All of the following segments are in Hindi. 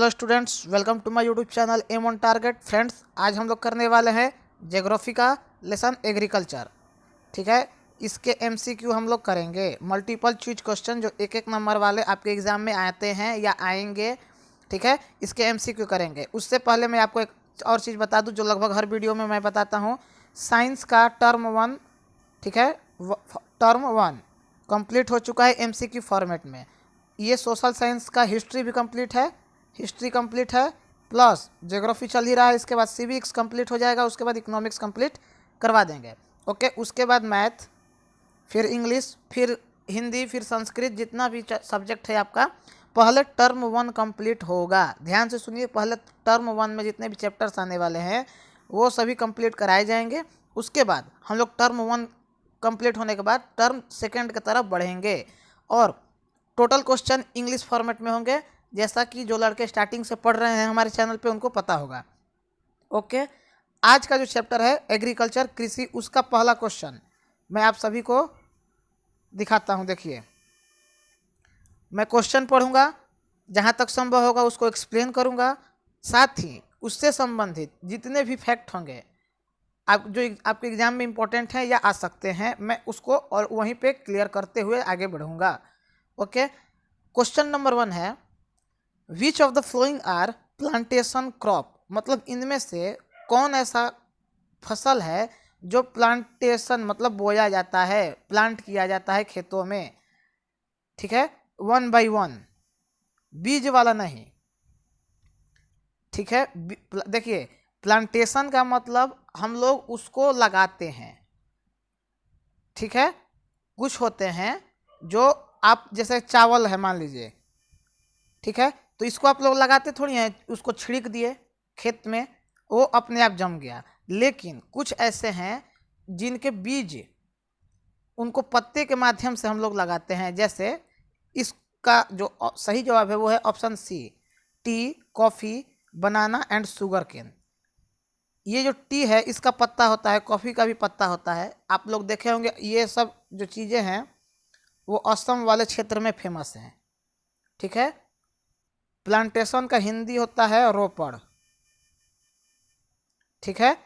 Hello students, welcome to my YouTube channel M on target. Friends, आज हम लोग करने वाले हैं ज्योग्राफी का लेसन एग्रीकल्चर। ठीक है, इसके एमसीक्यू हम लोग करेंगे, मल्टीपल चॉइस क्वेश्चन जो एक एक नंबर वाले आपके एग्जाम में आते हैं या आएंगे। ठीक है, इसके एमसीक्यू करेंगे। उससे पहले मैं आपको एक और चीज़ बता दूं जो लगभग हर वीडियो में मैं बताता हूँ। साइंस का टर्म 1, ठीक है, टर्म 1 कंप्लीट हो चुका है एमसीक्यू फॉर्मेट में। ये सोशल साइंस का हिस्ट्री भी कंप्लीट है, हिस्ट्री कंप्लीट है, प्लस ज्योग्राफी चल ही रहा है। इसके बाद सिविक्स कंप्लीट हो जाएगा, उसके बाद इकोनॉमिक्स कंप्लीट करवा देंगे। ओके, उसके बाद मैथ, फिर इंग्लिश, फिर हिंदी, फिर संस्कृत, जितना भी सब्जेक्ट है आपका, पहले टर्म 1 कंप्लीट होगा। ध्यान से सुनिए, पहले टर्म 1 में जितने भी चैप्टर्स आने वाले हैं वो सभी कंप्लीट कराए जाएंगे। उसके बाद हम लोग टर्म 1 कंप्लीट होने के बाद टर्म 2 की तरफ बढ़ेंगे और टोटल क्वेश्चन इंग्लिश फॉर्मेट में होंगे, जैसा कि जो लड़के स्टार्टिंग से पढ़ रहे हैं हमारे चैनल पे उनको पता होगा। ओके, आज का जो चैप्टर है एग्रीकल्चर, कृषि, उसका पहला क्वेश्चन मैं आप सभी को दिखाता हूं। देखिए, मैं क्वेश्चन पढ़ूंगा, जहां तक संभव होगा उसको एक्सप्लेन करूंगा, साथ ही उससे संबंधित जितने भी फैक्ट होंगे आप जो आपके एग्जाम में इंपॉर्टेंट हैं या आ सकते हैं, मैं उसको और वहीं पे क्लियर करते हुए आगे बढ़ूंगा। ओके, क्वेश्चन नंबर 1 है, which of the following are plantation crop. मतलब इनमें से कौन ऐसा फसल है जो प्लांटेशन मतलब बोया जाता है, प्लांट किया जाता है खेतों में। ठीक है, 1 by 1, बीज वाला नहीं। ठीक है, देखिए, प्लांटेशन का मतलब हम लोग उसको लगाते हैं। ठीक है, कुछ होते हैं जो आप जैसे चावल है मान लीजिए, ठीक है, तो इसको आप लोग लगाते थोड़ी हैं, उसको छिड़क दिए खेत में, वो अपने आप जम गया। लेकिन कुछ ऐसे हैं जिनके बीज उनको पत्ते के माध्यम से हम लोग लगाते हैं। जैसे इसका जो सही जवाब है वो है option C, tea, coffee, banana and sugar cane. ये जो टी है इसका पत्ता होता है, कॉफ़ी का भी पत्ता होता है। आप लोग देखे होंगे, ये सब जो चीज़ें हैं वो असम वाले क्षेत्र में फेमस हैं। ठीक है, प्लांटेशन का हिंदी होता है रोपड़। ठीक है,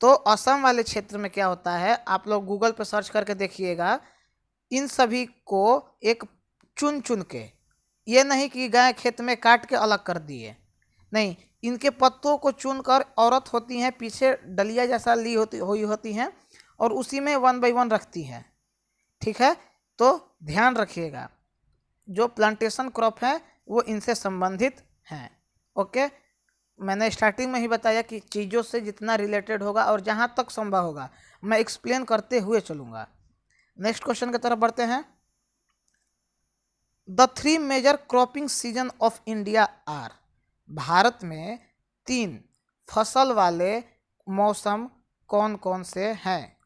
तो असम वाले क्षेत्र में क्या होता है, आप लोग गूगल पे सर्च करके देखिएगा। इन सभी को एक चुन चुन के, ये नहीं कि गाय खेत में काट के अलग कर दिए, नहीं, इनके पत्तों को चुनकर औरत होती हैं पीछे डलिया जैसा ली होती हैं और उसी में 1 by 1 रखती हैं। ठीक है, तो ध्यान रखिएगा, जो प्लांटेशन क्रॉप है वो इनसे संबंधित हैं। ओके, मैंने स्टार्टिंग में ही बताया कि चीज़ों से जितना रिलेटेड होगा और जहाँ तक संभव होगा मैं एक्सप्लेन करते हुए चलूँगा। नेक्स्ट क्वेश्चन की तरफ बढ़ते हैं। The 3 major cropping season of India are. भारत में 3 फसल वाले मौसम कौन कौन से हैं।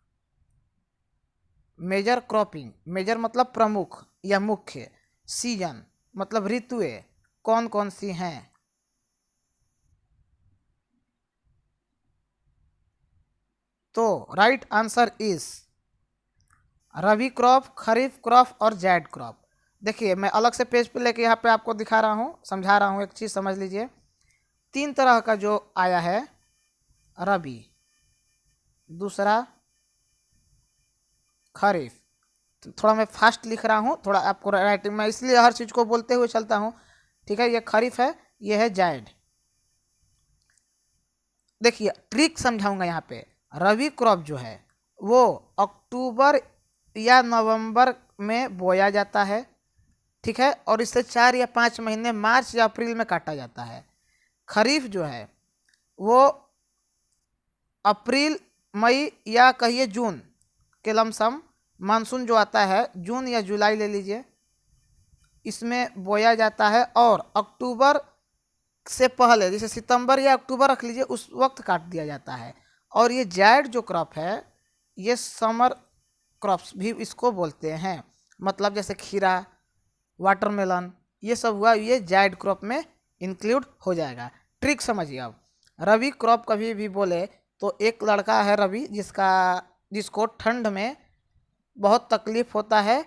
मेजर क्रॉपिंग, मेजर मतलब प्रमुख या मुख्य, सीजन मतलब ऋतुएं कौन कौन सी हैं। तो right answer is rabi crop, kharif crop और जैड क्रॉप। देखिए, मैं अलग से पेज पे लेके यहाँ पे आपको दिखा रहा हूँ, समझा रहा हूँ। एक चीज़ समझ लीजिए, 3 तरह का जो आया है, रबी, दूसरा खरीफ। तो थोड़ा मैं फास्ट लिख रहा हूँ, थोड़ा आपको राइटिंग में, इसलिए हर चीज़ को बोलते हुए चलता हूँ। ठीक है, ये खरीफ है, ये है जैड। देखिए, ट्रिक समझाऊंगा यहाँ पे। रबी क्रॉप जो है वो अक्टूबर या नवंबर में बोया जाता है। ठीक है, और इससे 4 या 5 महीने मार्च या अप्रैल में काटा जाता है। खरीफ जो है वो अप्रैल, मई या कहिए जून के लमसम, मानसून जो आता है जून या जुलाई ले लीजिए, इसमें बोया जाता है और अक्टूबर से पहले, जैसे सितंबर या अक्टूबर रख लीजिए, उस वक्त काट दिया जाता है। और ये जैड जो क्रॉप है ये समर क्रॉप्स भी इसको बोलते हैं। मतलब जैसे खीरा, वाटरमेलन, ये सब हुआ, ये जैड क्रॉप में इंक्लूड हो जाएगा। ट्रिक समझिए। अब रबी क्रॉप कभी भी बोले तो एक लड़का है रवि जिसको ठंड में बहुत तकलीफ होता है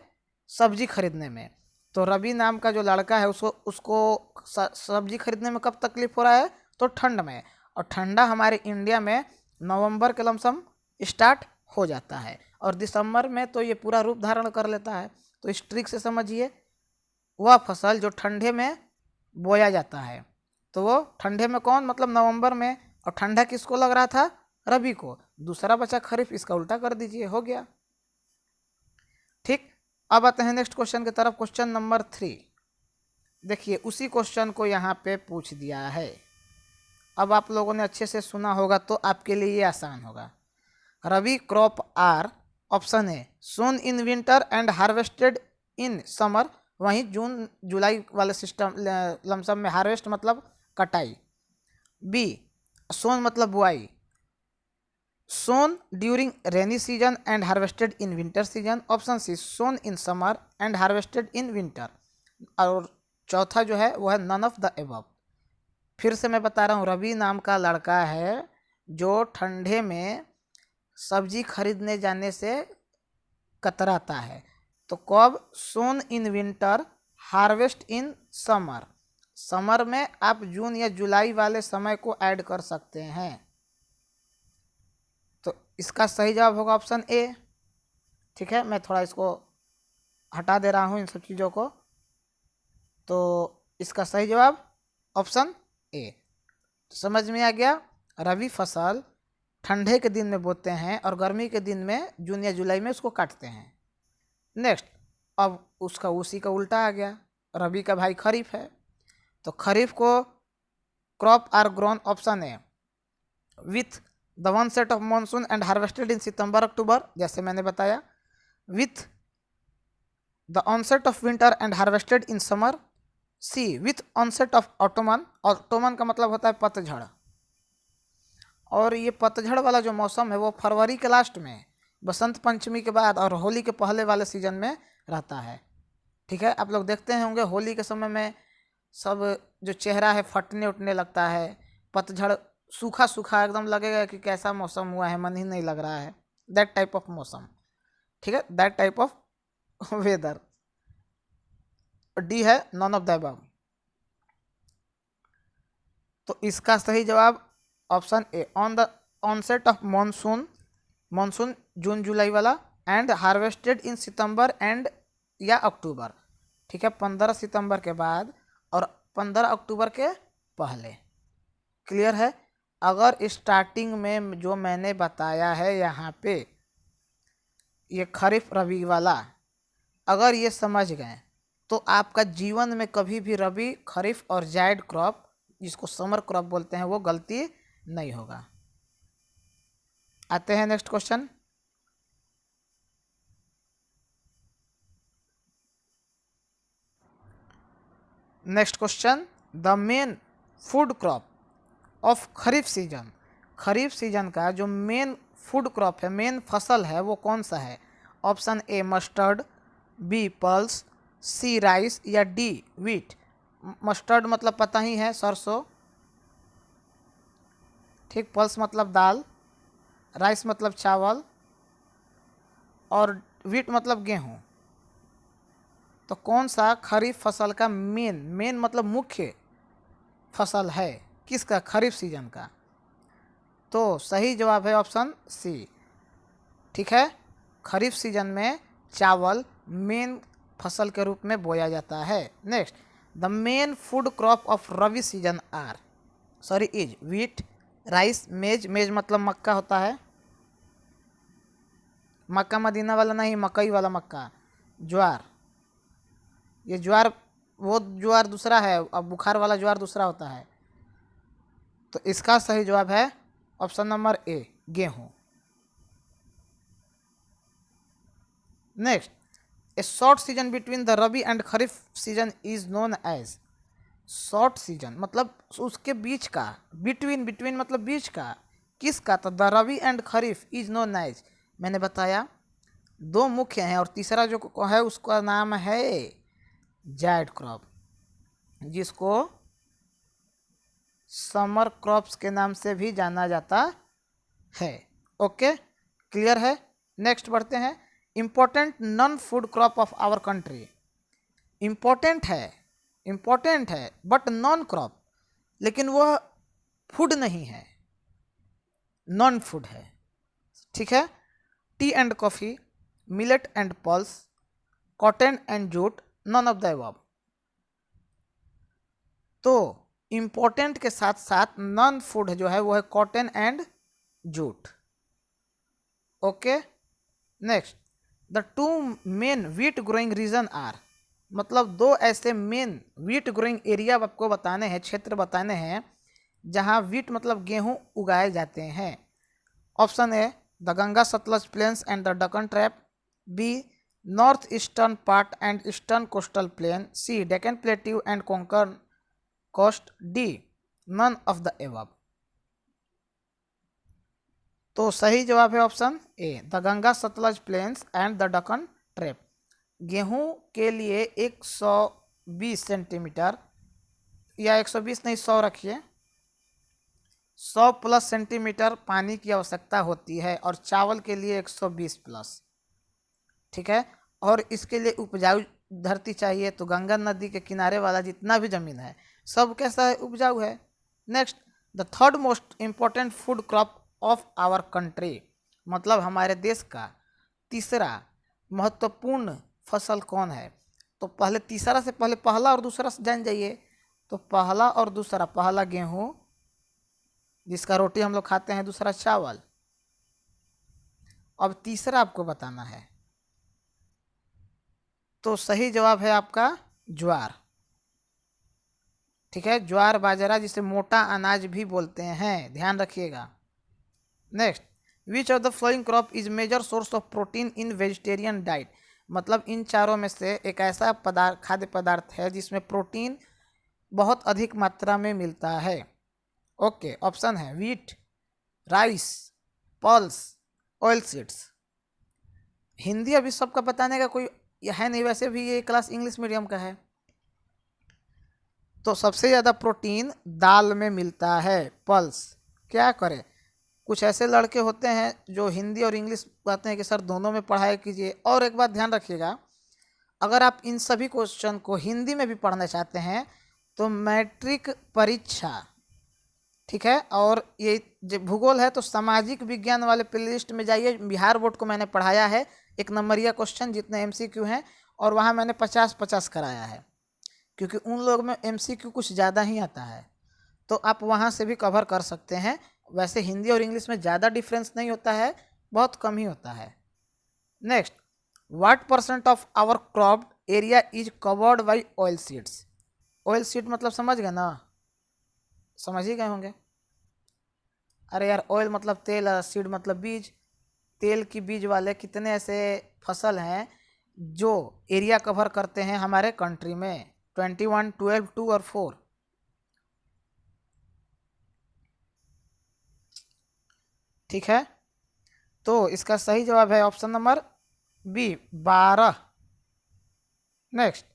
सब्जी खरीदने में, तो रवि नाम का जो लड़का है उसको उसको सब्जी खरीदने में कब तकलीफ हो रहा है? तो ठंड में। और ठंडा हमारे इंडिया में नवंबर के लमसम स्टार्ट हो जाता है और दिसंबर में तो ये पूरा रूप धारण कर लेता है। तो इस ट्रिक से समझिए, वह फसल जो ठंडे में बोया जाता है, तो वो ठंडे में कौन, मतलब नवंबर में, और ठंडा किसको लग रहा था? रबी को। दूसरा बचा खरीफ, इसका उल्टा कर दीजिए, हो गया। ठीक, अब आते हैं नेक्स्ट क्वेश्चन की तरफ। क्वेश्चन नंबर 3 देखिए, उसी क्वेश्चन को यहाँ पे पूछ दिया है। अब आप लोगों ने अच्छे से सुना होगा तो आपके लिए ये आसान होगा। Rabi crop are, option A sown in winter and harvested in summer, वहीं जून जुलाई वाले सिस्टम लमसम में हार्वेस्ट मतलब कटाई। बी सोन मतलब बुआई, sown during rainy season and harvested in winter season. Option C sown in summer and harvested in winter. और चौथा जो है वो है नन ऑफ द एबव। फिर से मैं बता रहा हूँ, रवि नाम का लड़का है जो ठंडे में सब्जी खरीदने जाने से कतराता है। तो कब? Sown in winter, harvest in summer. Summer में आप जून या जुलाई वाले समय को ऐड कर सकते हैं। तो इसका सही जवाब होगा ऑप्शन ए। ठीक है, मैं थोड़ा इसको हटा दे रहा हूँ इन सब चीज़ों को। तो इसका सही जवाब ऑप्शन ए। समझ में आ गया? रबी फसल ठंडे के दिन में बोते हैं और गर्मी के दिन में जून या जुलाई में उसको काटते हैं। नेक्स्ट, अब उसका उसी का उल्टा आ गया, रबी का भाई खरीफ है। तो खरीफ को crop are grown, option A with the onset of monsoon and harvested in September October, जैसे मैंने बताया। With the onset of winter and harvested in summer. C with onset of autumn, autumn का मतलब होता है पतझड़, और ये पतझड़ वाला जो मौसम है वो फरवरी के लास्ट में, बसंत पंचमी के बाद और होली के पहले वाले सीजन में रहता है। ठीक है, आप लोग देखते हैं होंगे होली के समय में सब जो चेहरा है फटने उठने लगता है, पतझड़ सूखा सूखा एकदम लगेगा कि कैसा मौसम हुआ है, मन ही नहीं लग रहा है, दैट टाइप ऑफ मौसम। ठीक है, that type of weather. D है नॉन ऑफ द अबव। तो इसका सही जवाब option A on the onset of monsoon, monsoon जून जुलाई वाला, and harvested in September and या अक्टूबर। ठीक है, 15 सितंबर के बाद और 15 अक्टूबर के पहले। क्लियर है? अगर स्टार्टिंग में जो मैंने बताया है यहाँ पे, ये खरीफ रबी वाला, अगर ये समझ गए तो आपका जीवन में कभी भी रबी, खरीफ और जायड क्रॉप, जिसको समर क्रॉप बोलते हैं, वो गलती नहीं होगा। आते हैं next question. Next question, the main food crop of kharif season. Kharif season का जो मेन फूड क्रॉप है, मेन फसल है, वो कौन सा है? Option A mustard, B pulse, C rice या डी वीट। मस्टर्ड मतलब पता ही है, सरसों। ठीक, पल्स मतलब दाल, राइस मतलब चावल, और वीट मतलब गेहूँ। तो कौन सा खरीफ फसल का मेन, मेन मतलब मुख्य फसल है किसका? खरीफ सीजन का। तो सही जवाब है ऑप्शन सी। ठीक है, खरीफ सीजन में चावल मेन फसल के रूप में बोया जाता है। Next, the main food crop of rabi season are, sorry is wheat, rice, maize, maize मतलब मक्का होता है, मक्का मदीना वाला नहीं, मकई वाला मक्का, ज्वार, ये ज्वार वो ज्वार दूसरा है, अब बुखार वाला ज्वार दूसरा होता है। तो इसका सही जवाब है ऑप्शन नंबर ए, गेहूं। Next, a short season between the rabi and kharif season is known as. Short season मतलब उसके बीच का, बिटवीन, बिटवीन मतलब बीच का, किसका? तो the rabi and kharif is known as, मैंने बताया दो मुख्य हैं और तीसरा जो है उसका नाम है जायड क्रॉप, जिसको समर क्रॉप्स के नाम से भी जाना जाता है। ओके, क्लियर है? नेक्स्ट बढ़ते हैं, important non food crop of our country. Important है बट नॉन क्रॉप, लेकिन वह फूड नहीं है, नॉन फूड है। ठीक है, tea and coffee, millet and pulse, cotton and jute, none of the above. तो इम्पोर्टेंट के साथ साथ नॉन फूड जो है वो है cotton and jute. Okay, next, the two main wheat growing region are, मतलब दो ऐसे मेन व्हीट ग्रोइंग एरिया आपको बताने हैं, क्षेत्र बताने हैं जहां व्हीट मतलब गेहूं उगाए जाते हैं। Option A the Ganga Sutlej plains and the Deccan trap, B north eastern part and eastern coastal plain, C Deccan plateau and Konkan coast, D none of the above. तो सही जवाब है option A the Ganga Sutlej plains and the Deccan trap. गेहूं के लिए 120 सेंटीमीटर या 120 नहीं 100 रखिए, 100 प्लस सेंटीमीटर पानी की आवश्यकता होती है और चावल के लिए 120 प्लस। ठीक है, और इसके लिए उपजाऊ धरती चाहिए, तो गंगा नदी के किनारे वाला जितना भी ज़मीन है सब कैसा है, उपजाऊ है। Next, the third most important food crop of our country, मतलब हमारे देश का तीसरा महत्वपूर्ण फसल कौन है। तो पहले तीसरा से पहले पहला और दूसरा से जान जाइए। तो पहला और दूसरा, पहला गेहूं जिसका रोटी हम लोग खाते हैं, दूसरा चावल। अब तीसरा आपको बताना है, तो सही जवाब है आपका ज्वार। ठीक है, ज्वार बाजरा जिसे मोटा अनाज भी बोलते हैं, ध्यान रखिएगा। Next, which of the following crop is major source of protein in vegetarian diet, मतलब इन चारों में से एक ऐसा खाद्य पदार्थ है जिसमें प्रोटीन बहुत अधिक मात्रा में मिलता है। ओके, ऑप्शन है wheat, rice, pulse, oil seeds. Hindi अभी सबका बताने का कोई है नहीं, वैसे भी ये क्लास इंग्लिश मीडियम का है। तो सबसे ज़्यादा प्रोटीन दाल में मिलता है, पल्स। क्या करें, कुछ ऐसे लड़के होते हैं जो हिंदी और इंग्लिश कहते हैं कि सर दोनों में पढ़ाई कीजिए। और एक बात ध्यान रखिएगा, अगर आप इन सभी क्वेश्चन को हिंदी में भी पढ़ना चाहते हैं तो मैट्रिक परीक्षा, ठीक है, और ये जो भूगोल है तो सामाजिक विज्ञान वाले प्लेलिस्ट में जाइए। बिहार बोर्ड को मैंने पढ़ाया है, 1 नंबरिया क्वेश्चन जितने MCQ हैं, और वहाँ मैंने 50-50 कराया है, क्योंकि उन लोग में MCQ कुछ ज़्यादा ही आता है, तो आप वहाँ से भी कवर कर सकते हैं। वैसे हिंदी और इंग्लिश में ज़्यादा डिफरेंस नहीं होता है, बहुत कम ही होता है। Next, what % of our crop area is covered by oil seeds. Oil seed मतलब समझ गए ना, समझ ही गए होंगे। अरे यार, ऑयल मतलब तेल, सीड मतलब बीज। तेल की बीज वाले कितने ऐसे फसल हैं जो एरिया कवर करते हैं हमारे कंट्री में, 21, 12, 2 और 4। ठीक है, तो इसका सही जवाब है option number B, 12। Next,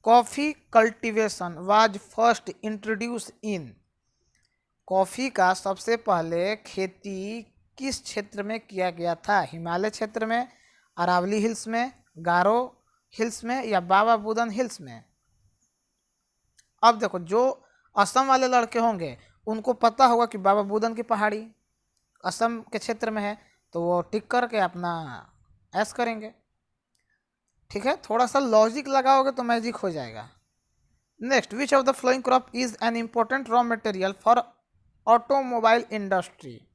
coffee cultivation was first introduced in, coffee का सबसे पहले खेती किस क्षेत्र में किया गया था। हिमालय क्षेत्र में, अरावली हिल्स में, गारो हिल्स में, या बाबा बुदन हिल्स में। अब देखो, जो असम वाले लड़के होंगे उनको पता होगा कि बाबा बुदन की पहाड़ी असम के क्षेत्र में है, तो वो टिक करके अपना ऐश करेंगे। ठीक है, थोड़ा सा लॉजिक लगाओगे तो मैजिक हो जाएगा। Next, which of the following crop is an important raw material for automobile industry,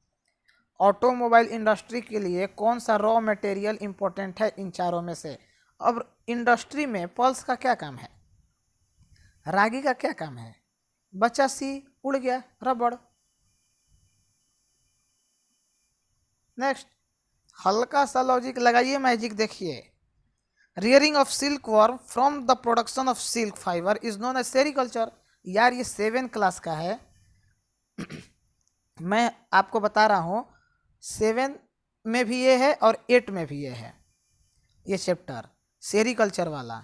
automobile industry के लिए कौन सा रॉ मटेरियल इंपॉर्टेंट है इन चारों में से। अब इंडस्ट्री में पल्स का क्या काम है, रागी का क्या काम है, बच्चा सी उड़ गया, रबड़। नेक्स्ट, हल्का सा लॉजिक लगाइए, मैजिक देखिए। Rearing of silk worm from the production of silk fibre is known as sericulture. यार ये 7 क्लास का है मैं आपको बता रहा हूँ, 7 में भी ये है और 8 में भी ये है, ये चैप्टर सेरीकल्चर वाला।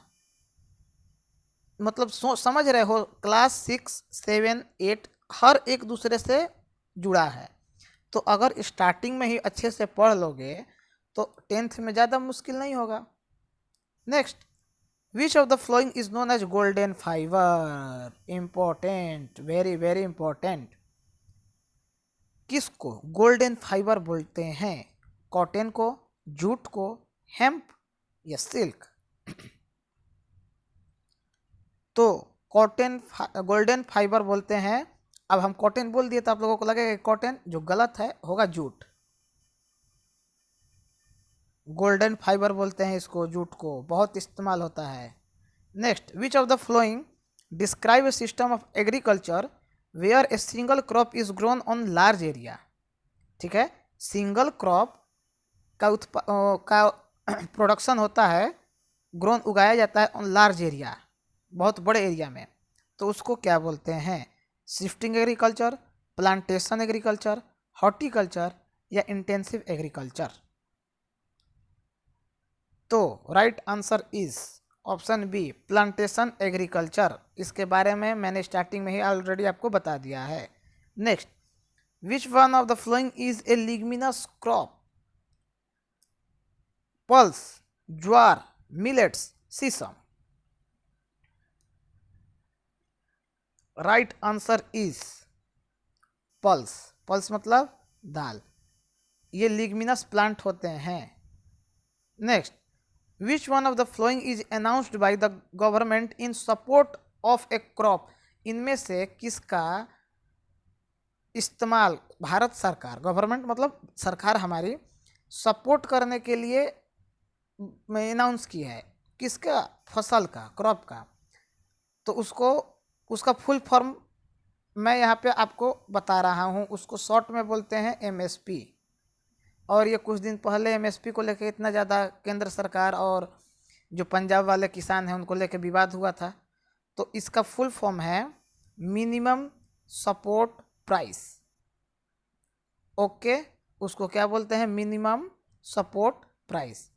मतलब समझ रहे हो, क्लास 6, 7, 8 हर एक दूसरे से जुड़ा है। तो अगर स्टार्टिंग में ही अच्छे से पढ़ लोगे तो 10th में ज़्यादा मुश्किल नहीं होगा। Next, which of the following is known as golden fibre? Important, very very important. किसको गोल्डन फाइबर बोलते हैं? कॉटन को, जूट को, हेम्प या सिल्क? तो कॉटन गोल्डन फाइबर बोलते हैं। अब हम कॉटन बोल दिए तो आप लोगों को लगेगा कॉटन, जो गलत है, होगा जूट। गोल्डन फाइबर बोलते हैं इसको, जूट को, बहुत इस्तेमाल होता है। Next, which of the following describe a system of agriculture where a single crop is grown on large area? ठीक है, सिंगल क्रॉप का प्रोडक्शन होता है, ग्रोन उगाया जाता है ऑन लार्ज एरिया, बहुत बड़े एरिया में, तो उसको क्या बोलते हैं? Shifting agriculture, plantation agriculture, horticulture या इंटेंसिव एग्रीकल्चर? तो right answer is option B, plantation agriculture. इसके बारे में मैंने स्टार्टिंग में ही ऑलरेडी आपको बता दिया है। Next, which one of the following is a leguminous crop? Pulse, jowar, millets, sesame? Right answer is pulse. Pulse मतलब दाल, ये लिग्मिनस प्लांट होते हैं। Next, which one of the following is announced by the government in support of a crop? इनमें से किसका इस्तेमाल भारत सरकार, गवर्नमेंट मतलब सरकार हमारी, सपोर्ट करने के लिए में अनाउंस की है? किसका? फसल का, क्रॉप का। तो उसको, उसका फुल फॉर्म मैं यहाँ पे आपको बता रहा हूँ। उसको शॉर्ट में बोलते हैं एमएसपी। और ये कुछ दिन पहले एमएसपी को लेकर इतना ज़्यादा केंद्र सरकार और जो पंजाब वाले किसान हैं उनको लेकर विवाद हुआ था। तो इसका फुल फॉर्म है मिनिमम सपोर्ट प्राइस। ओके, उसको क्या बोलते हैं? Minimum support price.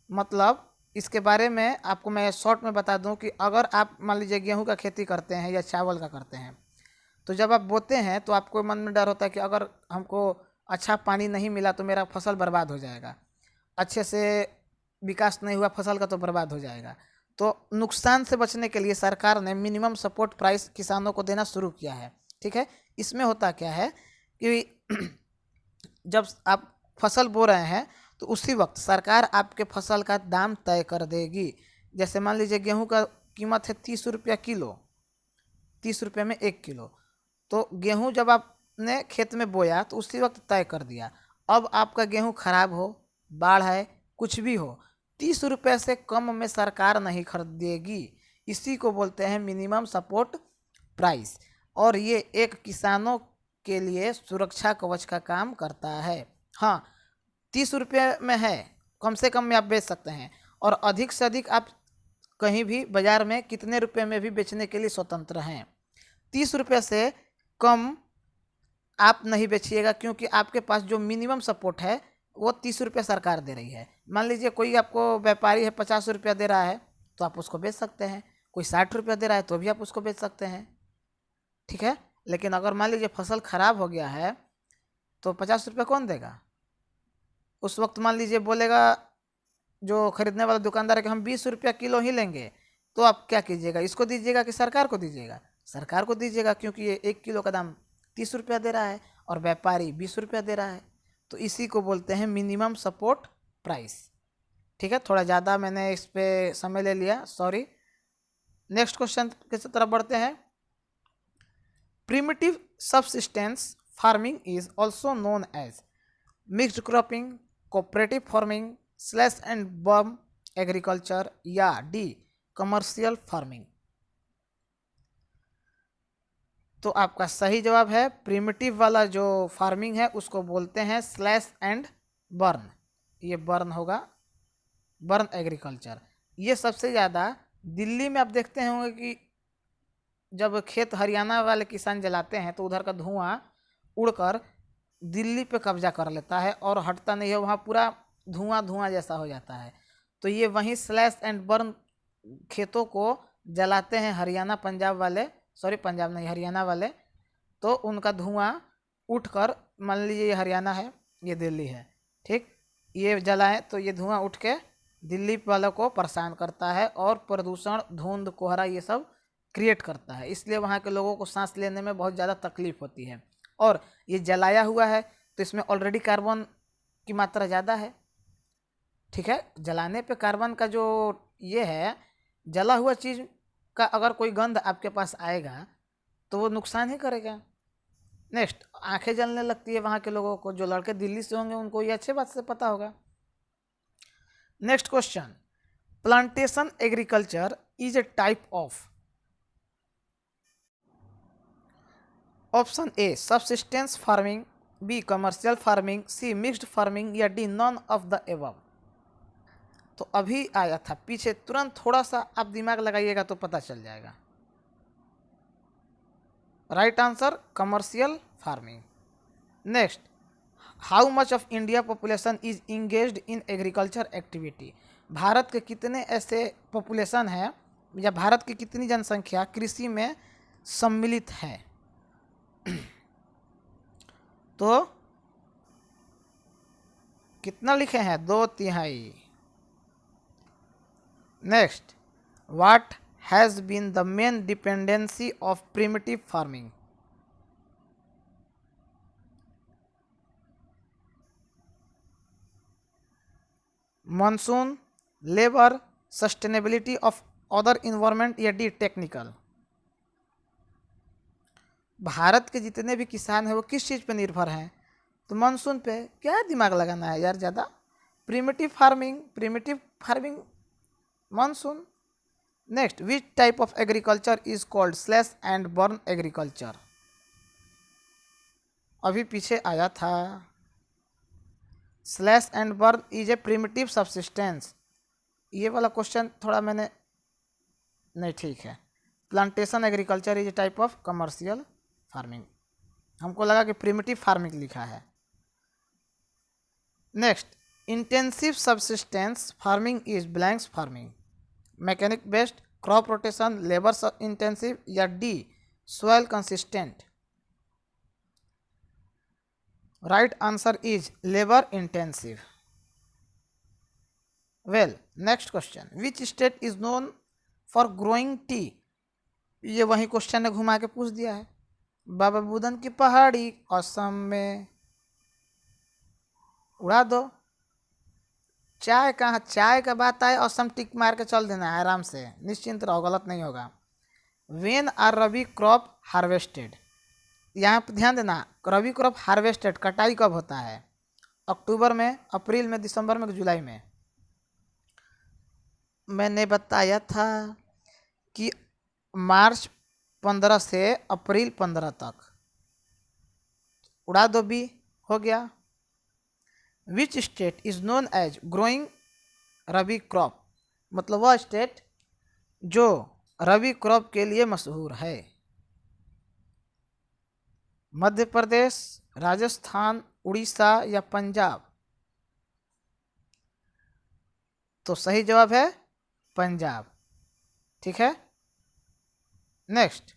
मतलब इसके बारे में आपको मैं शॉर्ट में बता दूं कि अगर आप मान लीजिए गेहूं का खेती करते हैं या चावल का करते हैं, तो जब आप बोते हैं तो आपको मन में डर होता है कि अगर हमको अच्छा पानी नहीं मिला तो मेरा फसल बर्बाद हो जाएगा, अच्छे से विकास नहीं हुआ फसल का तो बर्बाद हो जाएगा। तो नुकसान से बचने के लिए सरकार ने मिनिमम सपोर्ट प्राइस किसानों को देना शुरू किया है। ठीक है, इसमें होता क्या है कि जब आप फसल बो रहे हैं तो उसी वक्त सरकार आपके फसल का दाम तय कर देगी। जैसे मान लीजिए गेहूं का कीमत है 30 रुपया किलो, 30 रुपये में 1 किलो। तो गेहूं जब आपने खेत में बोया तो उसी वक्त तय कर दिया। अब आपका गेहूं खराब हो, बाढ़ है, कुछ भी हो, 30 रुपये से कम में सरकार नहीं खरीदेगी। इसी को बोलते हैं मिनिमम सपोर्ट प्राइस। और ये एक किसानों के लिए सुरक्षा कवच का काम करता है। हाँ, 30 रुपये में है, कम से कम में आप बेच सकते हैं, और अधिक से अधिक आप कहीं भी बाज़ार में कितने रुपए में भी बेचने के लिए स्वतंत्र हैं। 30 रुपये से कम आप नहीं बेचिएगा, क्योंकि आपके पास जो मिनिमम सपोर्ट है वो 30 रुपये सरकार दे रही है। मान लीजिए कोई आपको व्यापारी है 50 रुपया दे रहा है तो आप उसको बेच सकते हैं, कोई 60 रुपया दे रहा है तो भी आप उसको बेच सकते हैं। ठीक है, लेकिन अगर मान लीजिए फसल खराब हो गया है तो 50 रुपये कौन देगा? उस वक्त मान लीजिए बोलेगा जो खरीदने वाला दुकानदार है कि हम 20 रुपया किलो ही लेंगे, तो आप क्या कीजिएगा? इसको दीजिएगा कि सरकार को दीजिएगा? सरकार को दीजिएगा, क्योंकि ये 1 किलो का दाम 30 रुपया दे रहा है और व्यापारी 20 रुपया दे रहा है। तो इसी को बोलते हैं मिनिमम सपोर्ट प्राइस। ठीक है, थोड़ा ज़्यादा मैंने इस पर समय ले लिया, सॉरी। नेक्स्ट क्वेश्चन की तरफ बढ़ते हैं। Primitive subsistence farming is also known as mixed cropping, cooperative farming, slash and burn agriculture या डी कमर्शियल फार्मिंग? तो आपका सही जवाब है प्रिमिटिव वाला जो फार्मिंग है उसको बोलते हैं स्लैश एंड बर्न। ये बर्न होगा, बर्न एग्रीकल्चर। ये सबसे ज़्यादा दिल्ली में आप देखते होंगे कि जब खेत हरियाणा वाले किसान जलाते हैं तो उधर का धुआं उड़कर दिल्ली पे कब्जा कर लेता है और हटता नहीं है, वहाँ पूरा धुआं धुआं जैसा हो जाता है। तो ये वहीं स्लैश एंड बर्न खेतों को जलाते हैं हरियाणा पंजाब वाले, सॉरी पंजाब नहीं हरियाणा वाले। तो उनका धुआं उठकर, मान लीजिए ये हरियाणा है, ये दिल्ली है, ठीक, ये जलाएं तो ये धुआं उठ के दिल्ली वालों को परेशान करता है और प्रदूषण, धुंध, कोहरा ये सब क्रिएट करता है, इसलिए वहाँ के लोगों को सांस लेने में बहुत ज़्यादा तकलीफ होती है। और ये जलाया हुआ है तो इसमें ऑलरेडी कार्बन की मात्रा ज़्यादा है, ठीक है। जलाने पे कार्बन का जो ये है, जला हुआ चीज़ का अगर कोई गंध आपके पास आएगा तो वो नुकसान ही करेगा। नेक्स्ट, आंखें जलने लगती है वहाँ के लोगों को, जो लड़के दिल्ली से होंगे उनको ये अच्छे बात से पता होगा। Next question, plantation agriculture is a type of, option A subsistence farming, B commercial farming, C mixed farming या D none of the above. तो अभी आया था पीछे, तुरंत थोड़ा सा आप दिमाग लगाइएगा तो पता चल जाएगा। Right answer commercial farming. Next, how much of India population is engaged in agriculture activity. Bharat के कितने ऐसे पॉपुलेशन है या भारत की कितनी जनसंख्या कृषि में सम्मिलित है। तो कितना लिखे हैं, 2/3। Next, what has been the main dependency of primitive farming. Monsoon, labour, sustainability of other environment या डी टेक्निकल। भारत के जितने भी किसान हैं वो किस चीज़ पे निर्भर हैं, तो मानसून पे। क्या दिमाग लगाना है यार ज़्यादा। Primitive farming monsoon. Next, which type of agriculture is called slash and burn agriculture. अभी पीछे आया था, slash and burn is a primitive subsistence. ये वाला क्वेश्चन थोड़ा मैंने नहीं, ठीक है। Plantation agriculture is a type of commercial farming, हमको लगा कि प्रिमिटिव फार्मिंग लिखा है। Next, intensive subsistence farming is blanks farming, mechanic based, crop rotation, labour intensive या D soil consistent. Right answer is labour intensive. Well, next question, which state is known for growing T. ये वही क्वेश्चन ने घुमा के पूछ दिया है। बाबा बुदन की पहाड़ी असम में। उड़ा दो। चाय कहाँ, चाय का बात आए असम टिक मार के चल देना है आराम से, निश्चिंत रहो, गलत नहीं होगा। When are rabi crop harvested, यहाँ पर ध्यान देना, रबी क्रॉप हार्वेस्टेड कटाई कब होता है, अक्टूबर में, अप्रैल में, दिसंबर में, जुलाई में। मैंने बताया था कि मार्च 15 से अप्रैल 15 तक। उड़ा दो भी, हो गया। Which state is known as growing rabi crop, मतलब वह स्टेट जो रबी क्रॉप के लिए मशहूर है। मध्य प्रदेश, राजस्थान, उड़ीसा या पंजाब। तो सही जवाब है पंजाब, ठीक है। Next,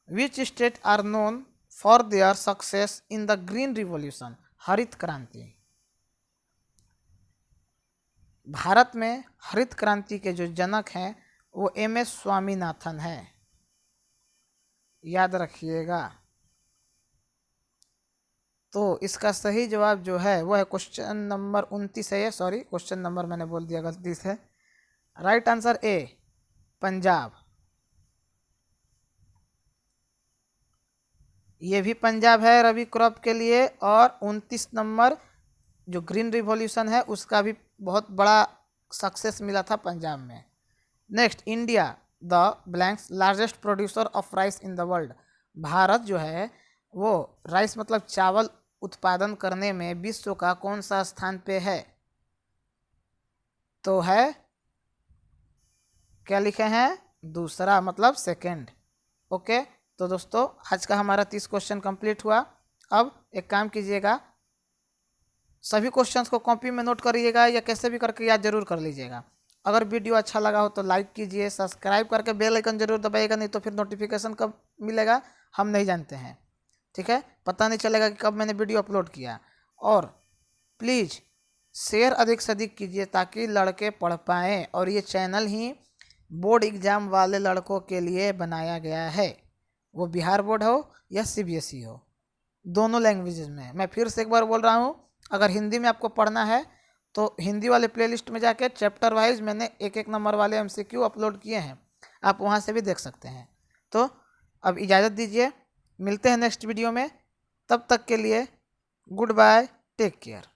which state are known for their success in the green revolution, हरित क्रांति। भारत में हरित क्रांति के जो जनक हैं वो MS स्वामीनाथन है, याद रखिएगा। तो इसका सही जवाब जो है वो है क्वेश्चन नंबर 29 है ये, सॉरी क्वेश्चन नंबर मैंने बोल दिया गलती से। Right answer A Punjab. ये भी पंजाब है रबी क्रॉप के लिए, और 29 नंबर जो ग्रीन रिवॉल्यूशन है उसका भी बहुत बड़ा सक्सेस मिला था पंजाब में। Next, India the blanks largest producer of rice in the world. Bharat जो है वो राइस मतलब चावल उत्पादन करने में विश्व का कौन सा स्थान पे है, तो है, क्या लिखे हैं, दूसरा, मतलब सेकंड। ओके, तो दोस्तों आज का हमारा 30 क्वेश्चन कंप्लीट हुआ। अब एक काम कीजिएगा, सभी क्वेश्चंस को कॉपी में नोट करिएगा या कैसे भी करके याद जरूर कर लीजिएगा। अगर वीडियो अच्छा लगा हो तो लाइक कीजिए, सब्सक्राइब करके बेल आइकन जरूर दबाइएगा, नहीं तो फिर नोटिफिकेशन कब मिलेगा हम नहीं जानते हैं, ठीक है, पता नहीं चलेगा कि कब मैंने वीडियो अपलोड किया। और प्लीज़ शेयर अधिक से अधिक कीजिए ताकि लड़के पढ़ पाएँ, और ये चैनल ही बोर्ड एग्ज़ाम वाले लड़कों के लिए बनाया गया है, वो बिहार बोर्ड हो या CBSE हो, दोनों लैंग्वेजेस में। मैं फिर से एक बार बोल रहा हूँ, अगर हिंदी में आपको पढ़ना है तो हिंदी वाले प्लेलिस्ट में जाके चैप्टर वाइज मैंने एक एक नंबर वाले MCQ अपलोड किए हैं, आप वहाँ से भी देख सकते हैं। तो अब इजाज़त दीजिए, मिलते हैं नेक्स्ट वीडियो में, तब तक के लिए गुड बाय, टेक केयर।